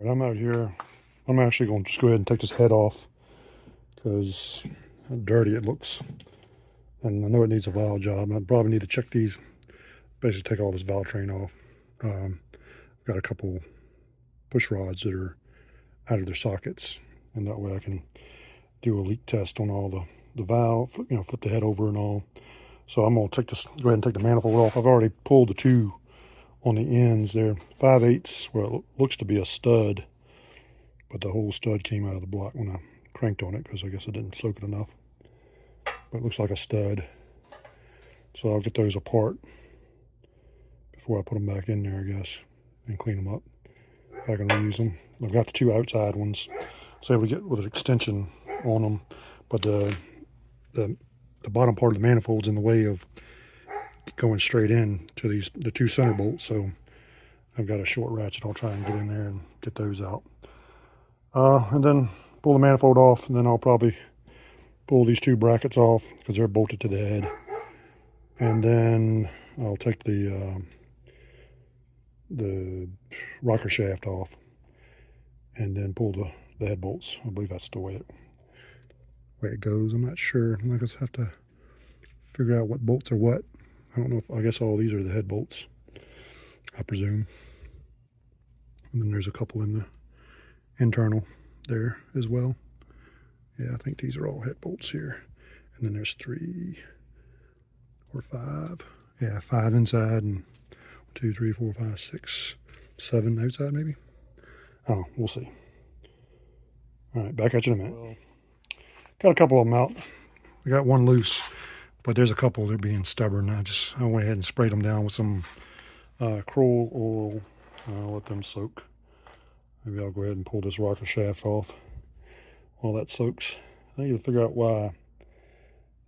But I'm out here. I'm actually going to just go ahead and take this head off because how dirty it looks. And I know it needs a valve job. I probably need to check these, basically take all this valve train off. I've got a couple push rods that are out of their sockets, and that way I can do a leak test on all the valve, flip the head over and all. So I'm going to go ahead and take the manifold off. I've already pulled the two on the ends there, 5/8, where it looks to be a stud, but the whole stud came out of the block when I cranked on it because I guess I didn't soak it enough. But it looks like a stud. So I'll get those apart before I put them back in there, I guess, and clean them up if I can reuse them. I've got the two outside ones, so able to get with an extension on them, but the bottom part of the manifold's in the way of going straight in to the two center bolts. So I've got a short ratchet. I'll try and get in there and get those out, and then pull the manifold off, and then I'll probably pull these two brackets off because they're bolted to the head, and then I'll take the rocker shaft off and then pull the head bolts. I believe that's the way it goes. I'm not sure. I just have to figure out what bolts are what. I don't know if, I guess all these are the head bolts, I presume. And then there's a couple in the internal there as well. Yeah, I think these are all head bolts here. And then there's 3 or 5. Yeah, 5 inside and 2, 3, 4, 5, 6, 7 outside maybe. Oh, we'll see. All right, back at you in a minute. Well, got a couple of them out. I got one loose, but there's a couple that are being stubborn. I went ahead and sprayed them down with some Kroll oil. I'll let them soak. Maybe I'll go ahead and pull this rocker shaft off while that soaks. I need to figure out why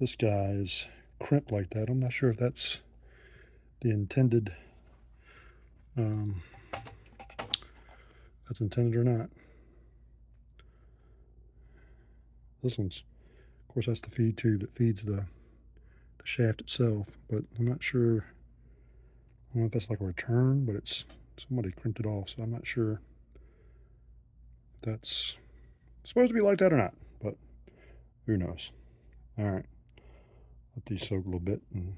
this guy is crimped like that. I'm not sure if that's the intended, that's intended or not. This one's, of course, that's the feed tube that feeds the shaft itself, but I'm not sure. I don't know if that's like a return, but somebody crimped it off, so I'm not sure if that's supposed to be like that or not, but who knows. All right, let these soak a little bit, and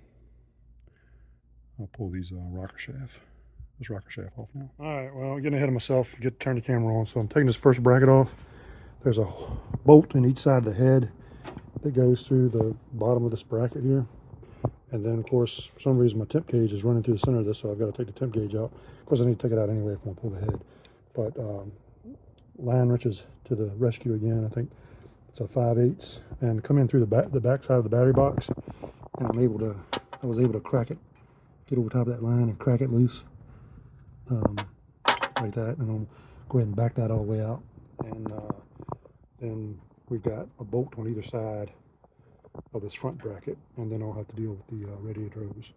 I'll pull these this rocker shaft off now. All right, well, I'm getting ahead of myself. Turn the camera on, so I'm taking this first bracket off. There's a bolt in each side of the head that goes through the bottom of this bracket here. And then, of course, for some reason, my temp gauge is running through the center of this, so I've got to take the temp gauge out. Of course, I need to take it out anyway if I want to pull the head. But line wrenches to the rescue again. I think it's a 5/8, and come in through the back side of the battery box, and I was able to crack it, get over top of that line and crack it loose, like that. And I'll go ahead and back that all the way out, and then we've got a bolt on either side of this front bracket, and then I'll have to deal with the radiator hose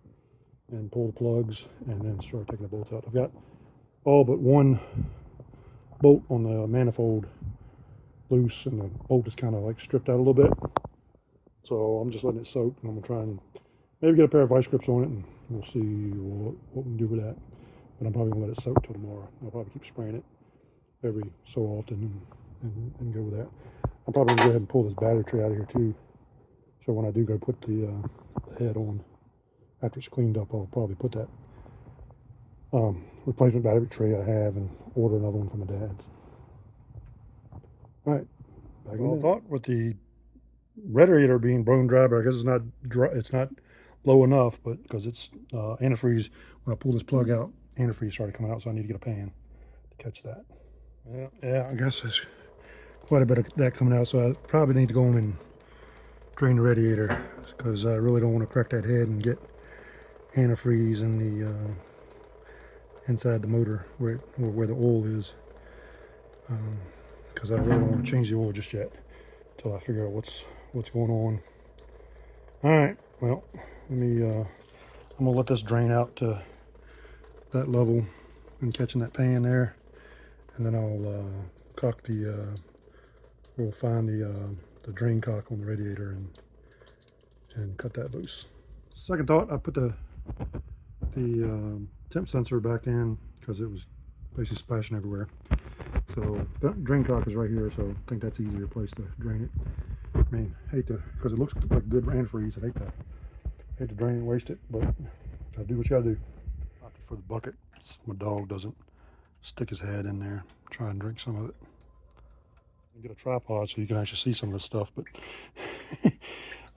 and pull the plugs and then start taking the bolts out. I've got all but one bolt on the manifold loose, and the bolt is kind of like stripped out a little bit, so I'm just letting it soak, and I'm gonna try and maybe get a pair of vice grips on it, and we'll see what we can do with that. But I'm probably gonna let it soak till tomorrow. I'll probably keep spraying it every so often and go with that. I'm probably gonna go ahead and pull this battery tray out of here too, so when I do go put the head on after it's cleaned up, I'll probably put that replacement battery tray I have and order another one from my dad's. All right, back in. I thought with the radiator being bone dry, but I guess it's not dry, it's not low enough, but because it's antifreeze, when I pull this plug out, antifreeze started coming out, so I need to get a pan to catch that. Yeah, I guess there's quite a bit of that coming out, so I probably need to go in and drain the radiator, because I really don't want to crack that head and get antifreeze in the inside the motor where the oil is, because I really don't want to change the oil just yet until I figure out what's going on. All right, well, let me I'm gonna let this drain out to that level and catching that pan there, and then I'll cock we'll find the drain cock on the radiator and cut that loose. Second thought, I put the temp sensor back in because it was basically splashing everywhere. So So that drain cock is right here, so I think that's easier place to drain it. I mean, hate to, because it looks like good antifreeze. I hate to drain and waste it, but gotta do what you gotta do. Opted for the bucket so my dog doesn't stick his head in there, try and drink some of it. Get a tripod so you can actually see some of this stuff, but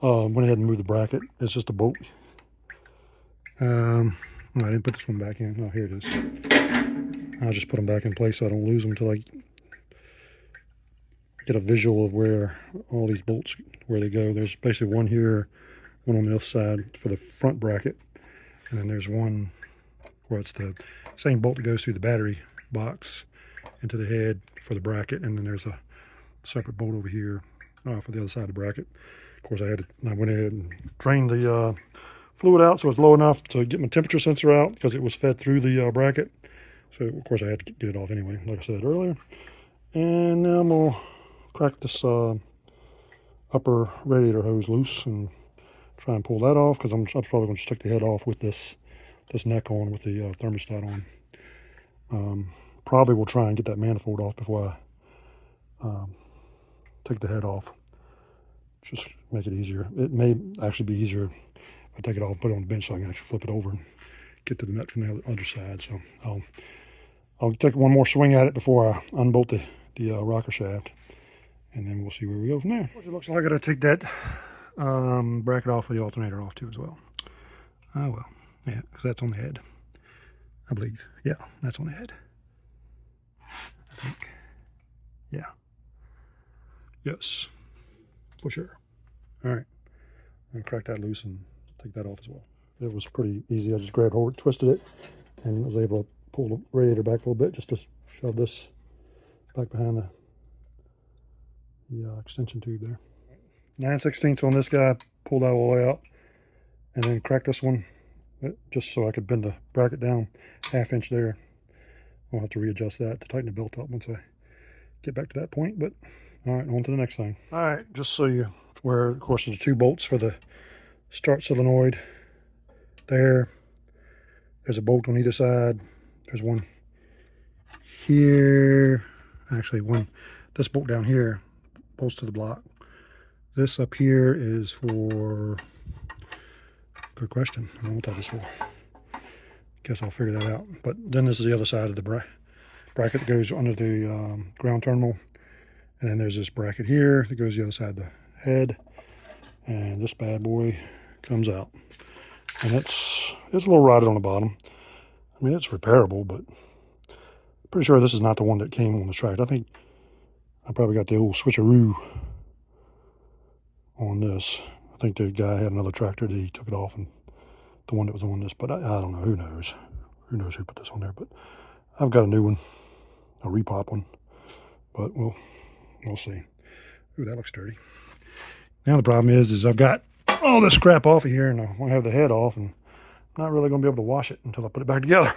went ahead and moved the bracket. It's just a bolt. I didn't put this one back in. Oh, here it is. I'll just put them back in place so I don't lose them until I get a visual of where all these bolts, where they go. There's basically one here, one on the other side for the front bracket, and then there's one where it's the same bolt that goes through the battery box into the head for the bracket, and then there's a separate bolt over here for the other side of the bracket. Of course, I went ahead and drained the fluid out so it's low enough to get my temperature sensor out because it was fed through the bracket. So of course I had to get it off anyway, like I said earlier. And now I'm gonna crack this upper radiator hose loose and try and pull that off, because I'm probably going to stick the head off with this neck on with the thermostat on. Probably will try and get that manifold off before I take the head off. Just make it easier. It may actually be easier if I take it off, put it on the bench so I can actually flip it over and get to the nut from the other side. So I'll take one more swing at it before I unbolt the rocker shaft, and then we'll see where we go from there. It looks like I gotta take that bracket off of the alternator off too as well. Oh well, yeah, because that's on the head, I believe. Yeah, that's on the head, I think. Yeah. Yes, for sure. All right, I'm gonna crack that loose and take that off as well. It was pretty easy. I just grabbed hold, twisted it, and was able to pull the radiator back a little bit just to shove this back behind the extension tube there. 9/16 on this guy, pulled that all the way out, and then cracked this one just so I could bend the bracket down 1/2 inch there. I'll have to readjust that to tighten the belt up once I get back to that point, but all right, on to the next thing. All right, just so you where, of course, there's 2 bolts for the start solenoid there. There's a bolt on either side. There's one here, actually this bolt down here bolts to the block. This up here is for, good question, I don't know what that is for. Guess I'll figure that out. But then this is the other side of the bracket that goes under the ground terminal. And then there's this bracket here that goes the other side of the head. And this bad boy comes out. And it's a little rotted on the bottom. I mean, it's repairable, but I'm pretty sure this is not the one that came on the tractor. I think I probably got the old switcheroo on this. I think the guy had another tractor that he took it off, and the one that was on this, but I don't know. Who knows? Who knows who put this on there? But I've got a new one, a repop one, but we'll see. Ooh, that looks dirty. Now the problem is I've got all this crap off of here, and I want to have the head off, and I'm not really going to be able to wash it until I put it back together.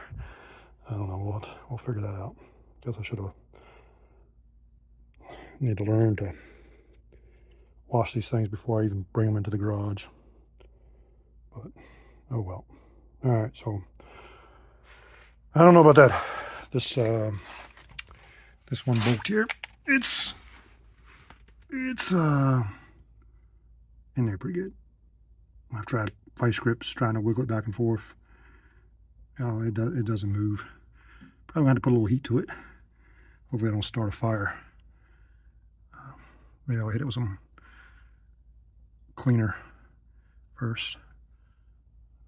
I don't know. We'll figure that out. Guess I should have need to learn to wash these things before I even bring them into the garage. But oh well. All right, so I don't know about that. This one bolt here, it's in there pretty good. I've tried vice grips trying to wiggle it back and forth. Oh, it doesn't move. Probably had to put a little heat to it. Hopefully I don't start a fire. Maybe I'll hit it with some cleaner first.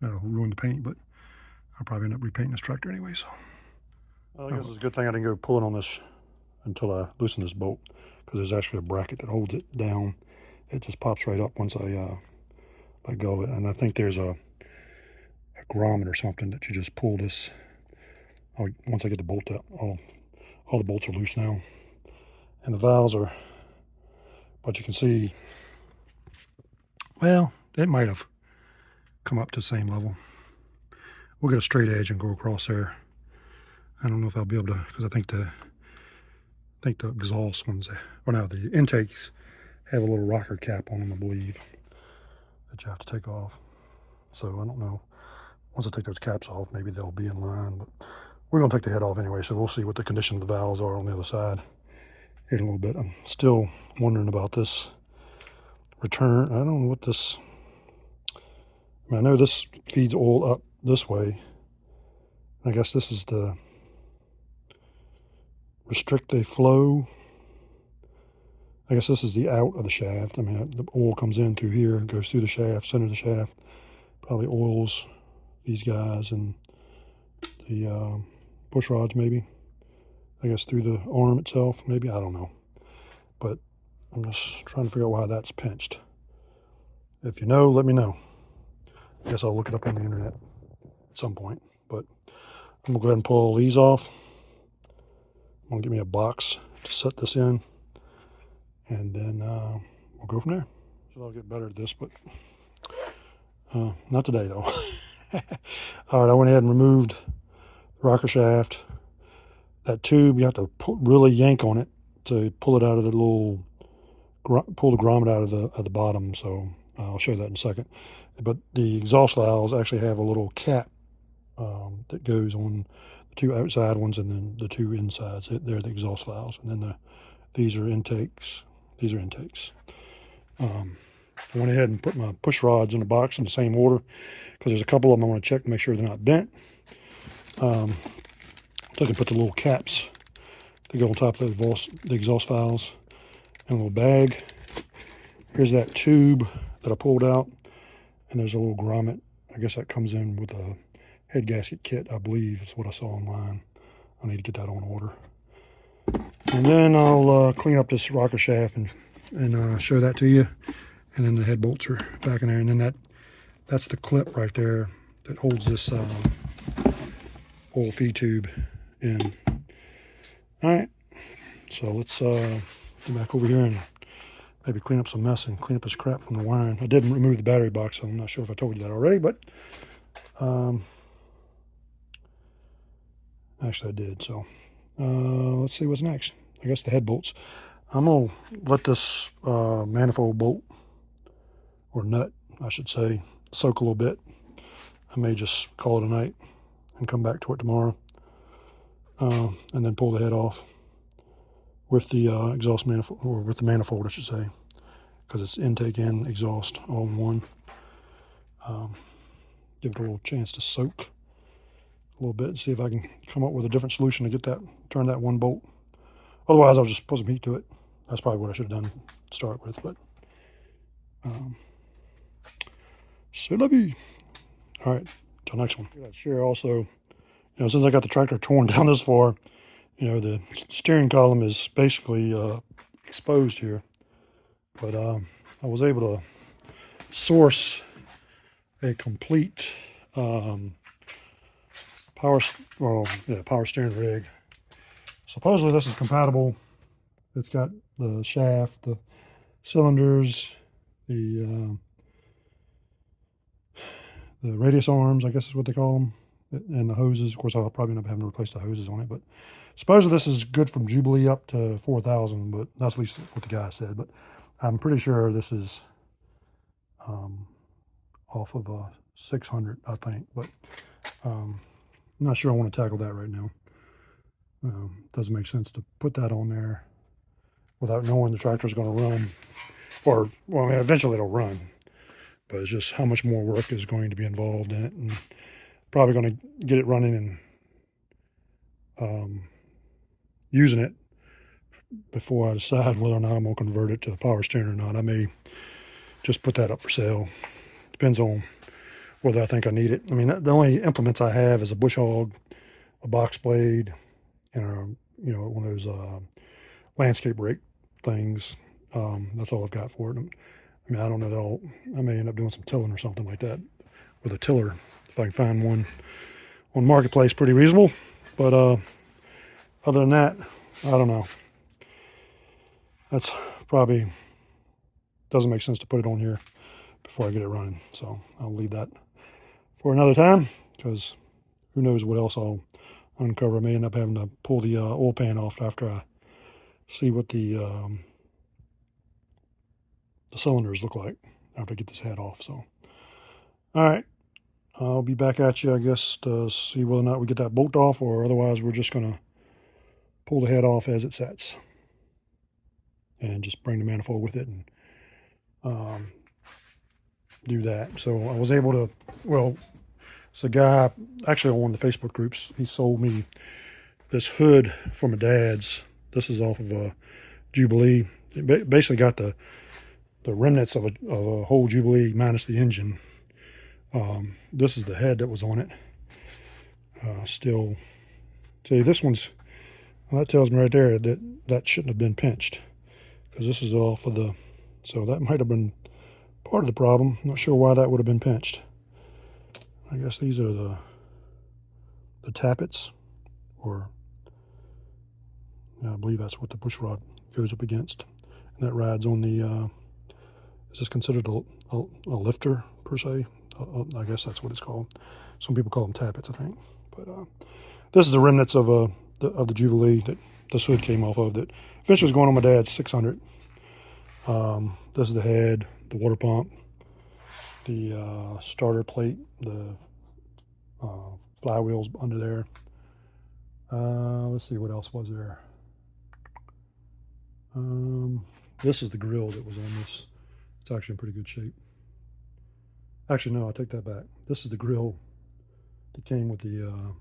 That'll ruin the paint, but I'll probably end up repainting this tractor anyway. So I guess it's a good thing I didn't go pulling on this until I loosen this bolt, because there's actually a bracket that holds it down. It just pops right up once I let go of it. And I think there's a grommet or something that you just pull this. Once I get the bolt out, all the bolts are loose now, and the valves are. But you can see, well, it might have come up to the same level. We'll get a straight edge and go across there. I don't know if I'll be able to, because I think the exhaust ones, or no, the intakes have a little rocker cap on them, I believe, that you have to take off. So I don't know. Once I take those caps off, maybe they'll be in line, but we're going to take the head off anyway, so we'll see what the condition of the valves are on the other side here in a little bit. I'm still wondering about this return. I don't know what this, I mean, I know this feeds oil up this way. I guess this is to restrict the flow. I guess this is the out of the shaft. I mean, the oil comes in through here, goes through the shaft, center of the shaft, probably oils these guys and the push rods maybe. I guess through the arm itself, maybe, I don't know. But I'm just trying to figure out why that's pinched. If you know, let me know. I guess I'll look it up on the internet at some point. But I'm gonna go ahead and pull all these off. I'm gonna give me a box to set this in, and then we'll go from there. So I'll get better at this, but not today though. All right, I went ahead and removed the rocker shaft. That tube, you have to really yank on it to pull it out of the little, pull the grommet out of the bottom. So I'll show that in a second. But the exhaust valves actually have a little cap that goes on the two outside ones and then the two insides. They're the exhaust valves, and then these are intakes. These are intakes. I went ahead and put my push rods in a box in the same order because there's a couple of them I want to check to make sure they're not bent. So I can put the little caps that go on top of the exhaust valves in a little bag. Here's that tube that I pulled out, and there's a little grommet. I guess that comes in with a head gasket kit, I believe is what I saw online. I need to get that on order. And then I'll clean up this rocker shaft and show that to you. And then the head bolts are back in there, and then that's the clip right there that holds this oil feed tube in. All right, so let's get back over here and maybe clean up some mess and clean up this crap from the wiring. I did remove the battery box, so I'm not sure if I told you that already, but actually I did. So let's see what's next. I guess the head bolts. I'm gonna let this manifold bolt, or nut I should say, soak a little bit. I may just call it a night and come back to it tomorrow, and then pull the head off with the exhaust manifold, or with the manifold I should say, because it's intake and exhaust all in one. Give it a little chance to soak a little bit and see if I can come up with a different solution to get that, turn that one bolt. Otherwise I'll just put some heat to it. That's probably what I should have done to start with, but c'est la vie. All right, till next one. I'd share also, you know, since I got the tractor torn down this far, you know, the steering column is basically exposed here, but I was able to source a complete power steering rig. Supposedly this is compatible. It's got the shaft, the cylinders, the radius arms, I guess is what they call them, and the hoses. Of course, I'll probably end up having to replace the hoses on it, but supposedly this is good from Jubilee up to 4,000, but that's at least what the guy said. But I'm pretty sure this is off of a 600, I think, but I'm not sure I want to tackle that right now. Doesn't make sense to put that on there without knowing the tractor's going to run, or, well, I mean, eventually it'll run, but it's just how much more work is going to be involved in it, and probably going to get it running and using it before I decide whether or not I'm going to convert it to a power steering or not. I may just put that up for sale. Depends on whether I think I need it. I mean, the only implements I have is a bush hog, a box blade, and you know, one of those landscape rake things. That's all I've got for it. I mean, I don't know that I may end up doing some tilling or something like that with a tiller if I can find one on Marketplace pretty reasonable. But other than that, I don't know. That's probably doesn't make sense to put it on here before I get it running. So I'll leave that for another time, because who knows what else I'll uncover. I may end up having to pull the oil pan off after I see what the cylinders look like after I get this head off. So, all right, I'll be back at you, I guess, to see whether or not we get that bolt off, or otherwise we're just going to pull the head off as it sets and just bring the manifold with it and do that. So I was able to, well, it's a guy actually on one of the Facebook groups. He sold me this hood for my dad's. This is off of a Jubilee. It basically got the remnants of a whole Jubilee minus the engine. This is the head that was on it. Still, see, this one's, well, that tells me right there that that shouldn't have been pinched, because this is off of the, so that might have been part of the problem. Not sure why that would have been pinched. I guess these are the tappets, or yeah, I believe that's what the push rod goes up against. And that rides on the, is this considered a lifter per se? I guess that's what it's called. Some people call them tappets, I think. But this is the remnants of the Jubilee that this hood came off of, that eventually was going on my dad's 600. This is the head, the water pump, the starter plate, the flywheels under there. Let's see, what else was there. This is the grill that was on this. It's actually in pretty good shape. Actually, no, I take that back. This is the grill that came with the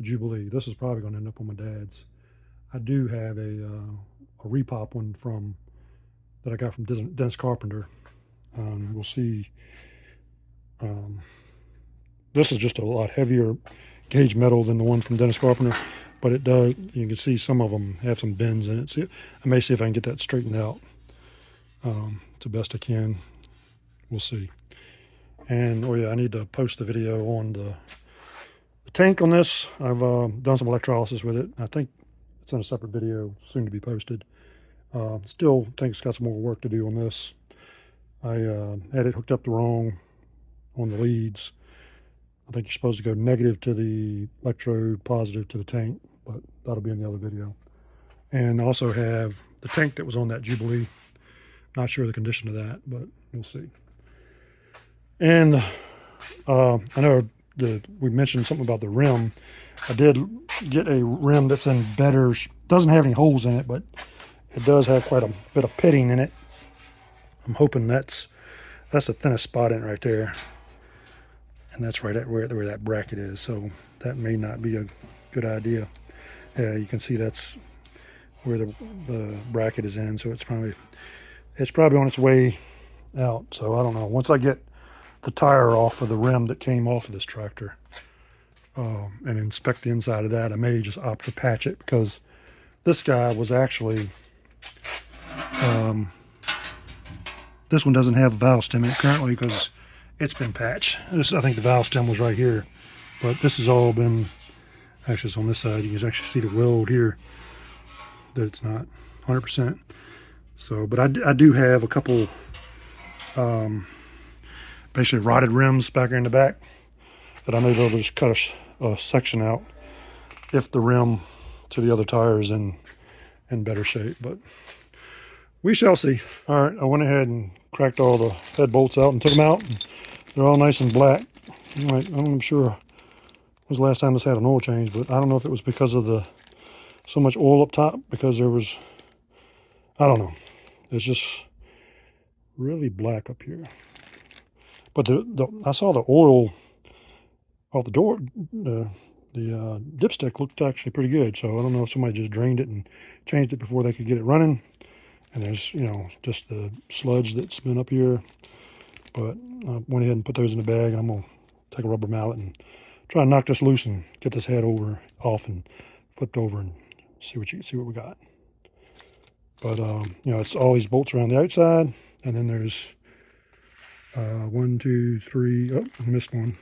Jubilee. This is probably going to end up on my dad's. I do have a repop one that I got from Dennis Carpenter. We'll see. This is just a lot heavier gauge metal than the one from Dennis Carpenter, but it does, you can see some of them have some bends in it. See, I may see if I can get that straightened out to best I can. We'll see. And oh yeah, I need to post the video on the tank on this. I've done some electrolysis with it. I think it's in a separate video soon to be posted. Still think it's got some more work to do on this. I had it hooked up the wrong on the leads. I think you're supposed to go negative to the electrode, positive to the tank, but that'll be in the other video. And I also have the tank that was on that Jubilee. Not sure the condition of that, but we'll see. And I know we mentioned something about the rim. I did get a rim that's in better, doesn't have any holes in it, but it does have quite a bit of pitting in it. I'm hoping that's the thinnest spot in it right there. And that's right at where that bracket is. So that may not be a good idea. Yeah, you can see that's where the bracket is in. So it's probably on its way out. So I don't know. Once I get the tire off of the rim that came off of this tractor and inspect the inside of that, I may just opt to patch it, because this guy was actually, this one doesn't have a valve stem in it currently because it's been patched. I think the valve stem was right here, but this has all been, actually it's on this side. You can actually see the weld here that it's not 100%. So, but I do have a couple basically rotted rims back here in the back that I may be able to just cut a section out if the rim to the other tire is in better shape, but we shall see. All right, I went ahead and cracked all the head bolts out and took them out. They're all nice and black. I'm sure it was the last time this had an oil change, but I don't know if it was because of so much oil up top, because there was, I don't know. It's just really black up here. But I saw the oil off the door. The dipstick looked actually pretty good. So I don't know if somebody just drained it and changed it before they could get it running. And there's, just the sludge that's been up here. But I went ahead and put those in the bag, and I'm going to take a rubber mallet and try and knock this loose and get this head off and flipped over and see what we got. But, it's all these bolts around the outside, and then there's 1, 2, 3, oh, I missed one.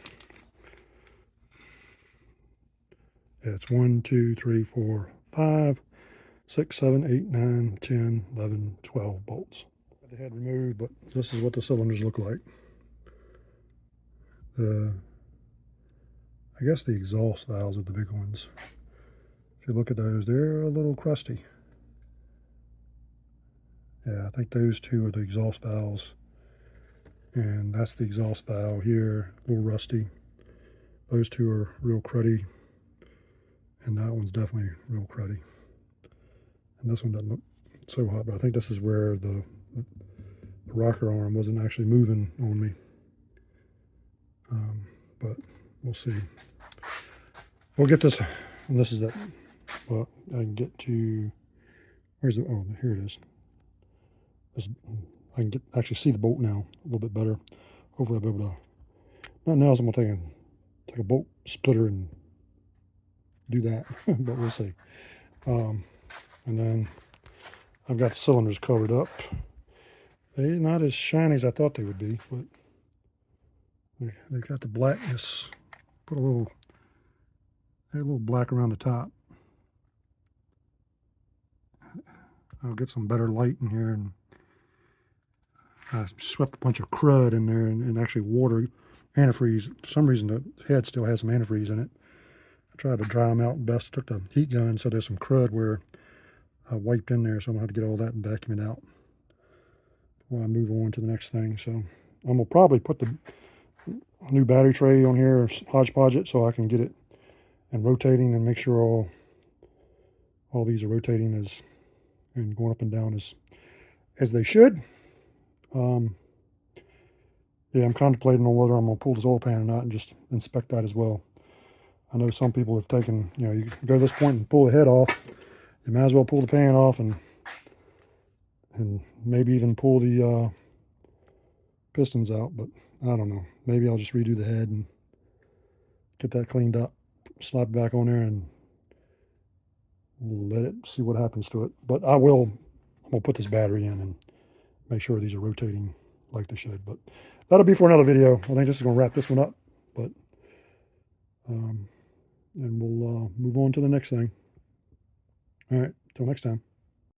Yeah, it's 1, 2, 3, 4, 5, 6, 7, 8, 9, 10, 11, 12 bolts. Got the head removed, but this is what the cylinders look like. I guess the exhaust valves are the big ones. If you look at those, they're a little crusty. Yeah, I think those two are the exhaust valves. And that's the exhaust valve here, a little rusty. Those two are real cruddy, and that one's definitely real cruddy. And this one doesn't look so hot, but I think this is where the rocker arm wasn't actually moving on me. But we'll see. We'll get this, and this is that. Well, I can get to, where's the, oh, here it is. This, I can actually see the bolt now a little bit better. Hopefully I'll be able to, not now, as I'm going to take a bolt splitter and do that, but we'll see. And then I've got the cylinders covered up. They're not as shiny as I thought they would be, but they've got the blackness. Put a little black around the top. I'll get some better light in here, and I swept a bunch of crud in there and actually water, antifreeze. For some reason the head still has some antifreeze in it. I tried to dry them out best. I took the heat gun, so there's some crud where I wiped in there, so I'm going to have to get all that and vacuum it out before I move on to the next thing. So I'm going to probably put the new battery tray on here, or hodgepodge it, so I can get it and rotating and make sure all these are rotating and going up and down as they should. Yeah, I'm contemplating on whether I'm going to pull this oil pan or not and just inspect that as well. I know some people have taken, you know, you can go to this point and pull the head off. You might as well pull the pan off and maybe even pull the pistons out, but I don't know. Maybe I'll just redo the head and get that cleaned up, slap it back on there, and let it see what happens to it. But I'm going to put this battery in and make sure these are rotating like they should. But that'll be for another video. I think this is going to wrap this one up. But and we'll move on to the next thing. All right, till next time.